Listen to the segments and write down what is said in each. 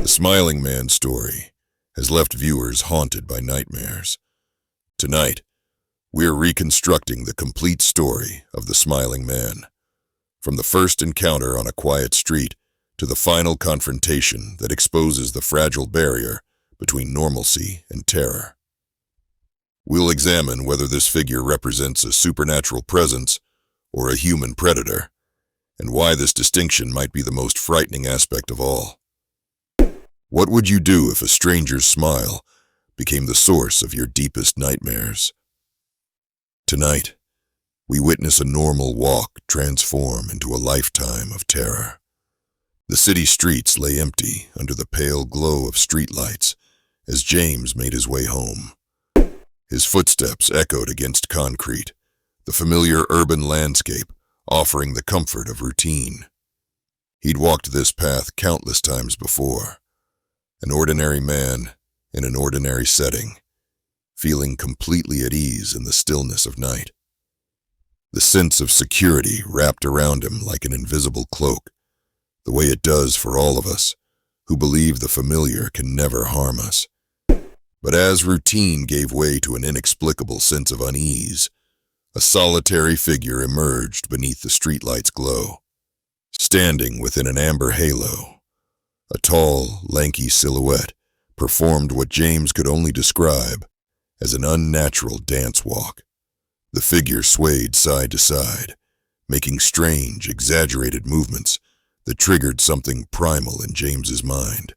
The Smiling Man story has left viewers haunted by nightmares. Tonight, we're reconstructing the complete story of the Smiling Man, from the first encounter on a quiet street to the final confrontation that exposes the fragile barrier between normalcy and terror. We'll examine whether this figure represents a supernatural presence or a human predator, and why this distinction might be the most frightening aspect of all. What would you do if a stranger's smile became the source of your deepest nightmares? Tonight, we witness a normal walk transform into a lifetime of terror. The city streets lay empty under the pale glow of streetlights as James made his way home. His footsteps echoed against concrete, the familiar urban landscape offering the comfort of routine. He'd walked this path countless times before, an ordinary man in an ordinary setting, feeling completely at ease in the stillness of night. The sense of security wrapped around him like an invisible cloak, the way it does for all of us who believe the familiar can never harm us. But as routine gave way to an inexplicable sense of unease, a solitary figure emerged beneath the streetlight's glow. Standing within an amber halo, a tall, lanky silhouette performed what James could only describe as an unnatural dance walk. The figure swayed side to side, making strange, exaggerated movements that triggered something primal in James's mind,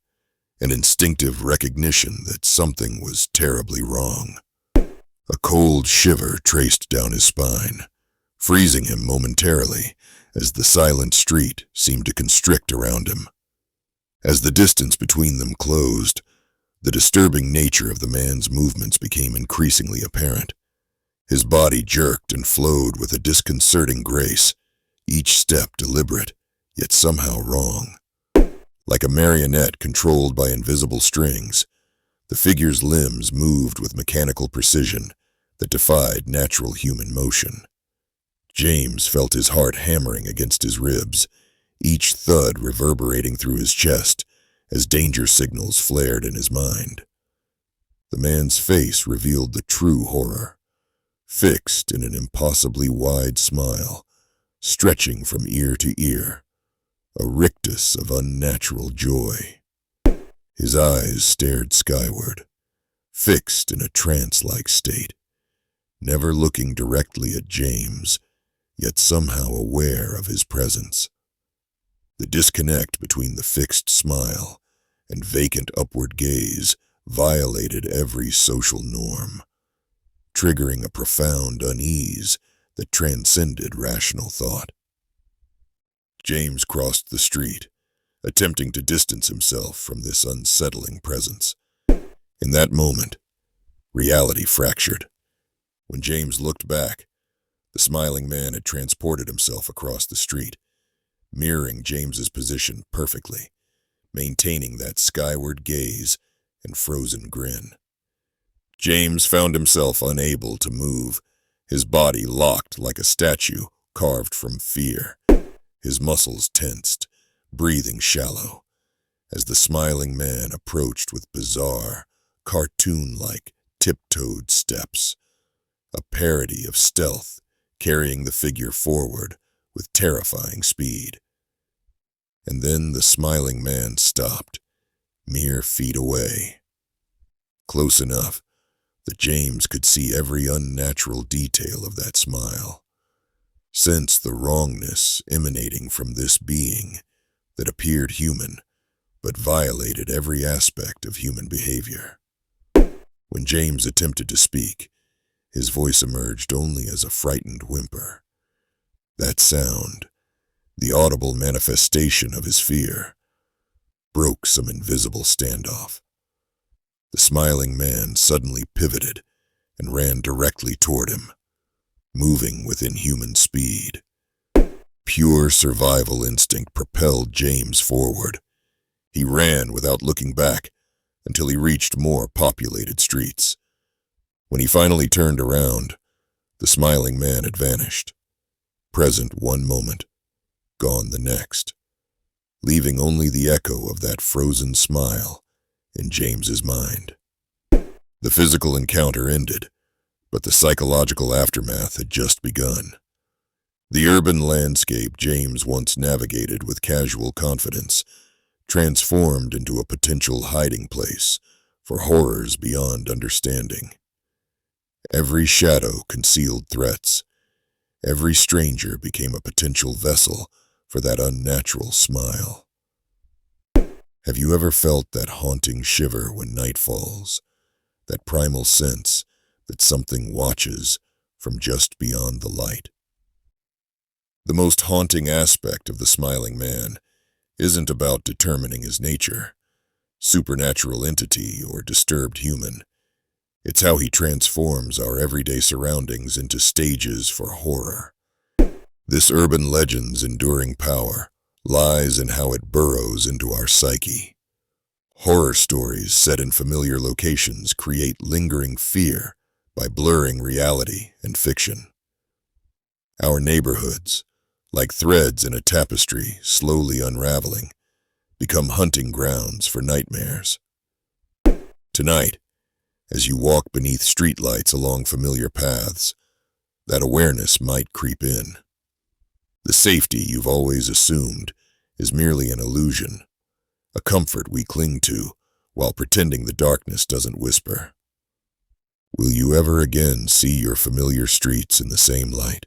an instinctive recognition that something was terribly wrong. A cold shiver traced down his spine, freezing him momentarily as the silent street seemed to constrict around him. As the distance between them closed, the disturbing nature of the man's movements became increasingly apparent. His body jerked and flowed with a disconcerting grace, each step deliberate, yet somehow wrong. Like a marionette controlled by invisible strings, the figure's limbs moved with mechanical precision that defied natural human motion. James felt his heart hammering against his ribs, each thud reverberating through his chest as danger signals flared in his mind. The man's face revealed the true horror, fixed in an impossibly wide smile, stretching from ear to ear, a rictus of unnatural joy. His eyes stared skyward, fixed in a trance-like state, never looking directly at James, yet somehow aware of his presence. The disconnect between the fixed smile and vacant upward gaze violated every social norm, triggering a profound unease that transcended rational thought. James crossed the street, attempting to distance himself from this unsettling presence. In that moment, reality fractured. When James looked back, the Smiling Man had transported himself across the street, mirroring James's position perfectly, maintaining that skyward gaze and frozen grin. James found himself unable to move, his body locked like a statue carved from fear, his muscles tensed, breathing shallow, as the Smiling Man approached with bizarre, cartoon-like, tiptoed steps, a parody of stealth carrying the figure forward with terrifying speed. And then the Smiling Man stopped, mere feet away, close enough that James could see every unnatural detail of that smile, sense the wrongness emanating from this being that appeared human but violated every aspect of human behavior. When James attempted to speak, his voice emerged only as a frightened whimper. That sound, the audible manifestation of his fear, broke some invisible standoff. The Smiling Man suddenly pivoted and ran directly toward him, moving with inhuman speed. Pure survival instinct propelled James forward. He ran without looking back until he reached more populated streets. When he finally turned around, the Smiling Man had vanished, present one moment, gone the next. leaving only the echo of that frozen smile in James's mind. The physical encounter ended, but the psychological aftermath had just begun. The urban landscape James once navigated with casual confidence transformed into a potential hiding place for horrors beyond understanding. Every shadow concealed threats. Every stranger became a potential vessel for that unnatural smile. Have you ever felt that haunting shiver when night falls? That primal sense that something watches from just beyond the light? The most haunting aspect of the smiling man isn't about determining his nature, supernatural entity or disturbed human. It's how he transforms our everyday surroundings into stages for horror. This urban legend's enduring power lies in how it burrows into our psyche. Horror stories set in familiar locations create lingering fear by blurring reality and fiction. Our neighborhoods, like threads in a tapestry slowly unraveling, become hunting grounds for nightmares. Tonight, as you walk beneath streetlights along familiar paths, that awareness might creep in. The safety you've always assumed is merely an illusion, a comfort we cling to while pretending the darkness doesn't whisper. Will you ever again see your familiar streets in the same light?